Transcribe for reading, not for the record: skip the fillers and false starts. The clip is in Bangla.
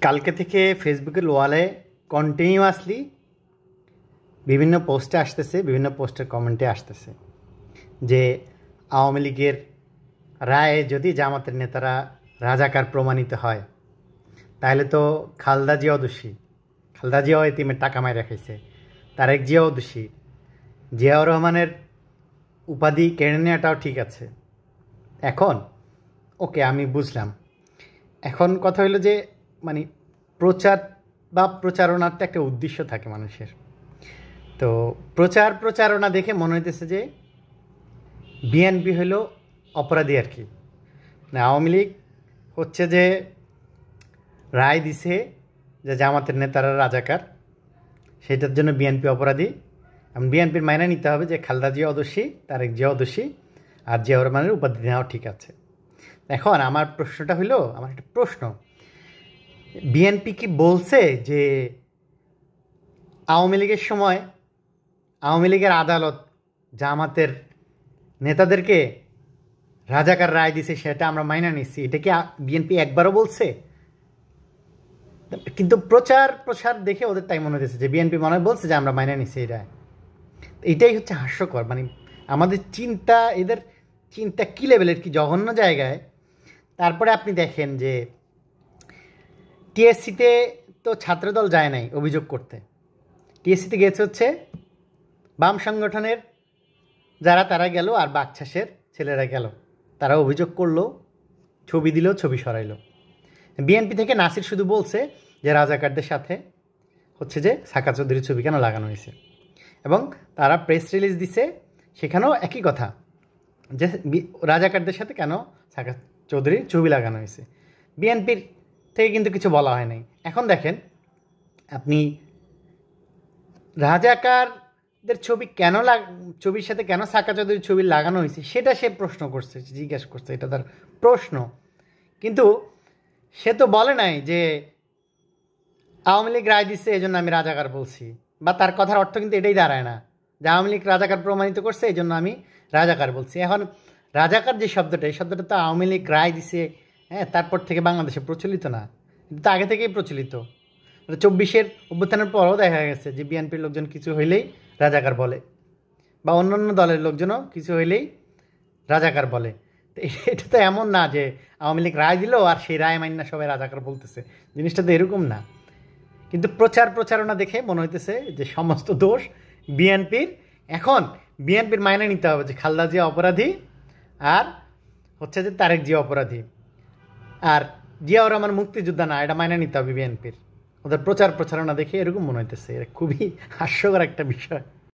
কালকে থেকে ফেসবুকের ওয়ালে কন্টিনিউয়াসলি বিভিন্ন পোস্টে আসতেছে, বিভিন্ন পোস্টের কমেন্টে আসতেছে যে আওয়ামী লীগের রায়ে যদি জামাতের নেতারা রাজাকার প্রমাণিত হয় তাহলে তো খালেদা জিয়াও দোষী, খালেদা জিয়াও এতিমের টাকা মায় রেখেছে, তারেক জিয়াও দোষী, জিয়াউর রহমানের উপাধি কেড়ে নেওয়াটাও ঠিক আছে। এখন ওকে আমি বুঝলাম, এখন কথা হলো যে মানে প্রচার বা প্রচারণার তো একটা উদ্দেশ্য থাকে মানুষের। তো প্রচারণা দেখে মনে হইতেছে যে বিএনপি হলো অপরাধী আর কি। মানে আওয়ামী লীগ হচ্ছে যে রায় দিছে যে জামাতের নেতারা রাজাকার, সেটার জন্য বিএনপি অপরাধী। এবং বিএনপির মাইনে নিতে হবে যে খালেদা জিয়া অদোষী, তারেক জিয়া অদোষী, আর জিয়াউর রহমানের উপাধি নেওয়া ঠিক আছে। এখন আমার প্রশ্নটা হলো, আমার একটা প্রশ্ন, বিএনপি কি বলছে যে আওয়ামী লীগের সময় আওয়ামী লীগের আদালত জামাতের নেতাদেরকে রাজাকার রায় দিছে, সেটা আমরা মাইনা নিচ্ছি, এটা কি বিএনপি একবারও বলছে? কিন্তু প্রচার দেখে ওদের তাই মনে হচ্ছে যে বিএনপি মনে হয় বলছে যে আমরা মাইনা নিচ্ছি এই রায়। এটাই হচ্ছে হাস্যকর। মানে আমাদের চিন্তা, এদের চিন্তা কী লেভেলের, কি জঘন্য জায়গায়। তারপরে আপনি দেখেন যে টিএসসিতে তো ছাত্রদল যায় নাই অভিযোগ করতে, টিএসসিতে গেছে হচ্ছে বাম সংগঠনের যারা, তারা গেল, আর বাকছাসের ছেলেরা গেল, তারা অভিযোগ করলো, ছবি দিল, ছবি সরাইলো। বিএনপি থেকে নাসির শুধু বলছে যে রাজাকারদের সাথে হচ্ছে যে সাকা চৌধুরীর ছবি কেন লাগানো হয়েছে, এবং তারা প্রেস রিলিজ দিছে, সেখানেও একই কথা যে রাজাকারদের সাথে কেন সাকা চৌধুরীর ছবি লাগানো হয়েছে। বিএনপির থেকে কিন্তু কিছু বলা হয় নাই। এখন দেখেন আপনি, রাজাকারদের ছবি কেন ছবির সাথে কেন সাকা চৌধুরীর ছবি লাগানো হয়েছে সেটা সে প্রশ্ন করছে, জিজ্ঞাসা করছে, এটা তার প্রশ্ন। কিন্তু সে তো বলে নাই যে আওয়ামী লীগ রায় দিচ্ছে এই জন্য আমি রাজাকার বলছি, বা তার কথার অর্থ কিন্তু এটাই দাঁড়ায় না যে আওয়ামী লীগ রাজাকার প্রমাণিত করছে এই জন্য আমি রাজাকার বলছি। এখন রাজাকার যে শব্দটা, এই শব্দটা তো আওয়ামী লীগ রায় দিছে, হ্যাঁ, তারপর থেকে বাংলাদেশে প্রচলিত না, কিন্তু তো আগে থেকেই প্রচলিত। 24-এর অভ্যুত্থানের পরও দেখা গেছে যে বিএনপির লোকজন কিছু হইলেই রাজাকার বলে, বা অন্যান্য দলের লোকজনও কিছু হইলেই রাজাকার বলে। তো এটা তো এমন না যে আওয়ামী লীগ রায় দিল আর সেই রায় মাইন্না সবাই রাজাকার বলতেছে, জিনিসটা তো এরকম না। কিন্তু প্রচারণা দেখে মনে হইতেছে যে সমস্ত দোষ বিএনপির। এখন বিএনপির মাইনে নিতে হবে যে খালেদা জিয়া অপরাধী, আর হচ্ছে যে তারেক জিয়া অপরাধী, আর জিয়াউর রহমান মুক্তিযোদ্ধা না, এটা মাইনে নিতে হবে বিএনপির। ওদের প্রচারণা দেখে এরকম মনে হইতেছে। এটা খুবই হাস্যকর একটা বিষয়।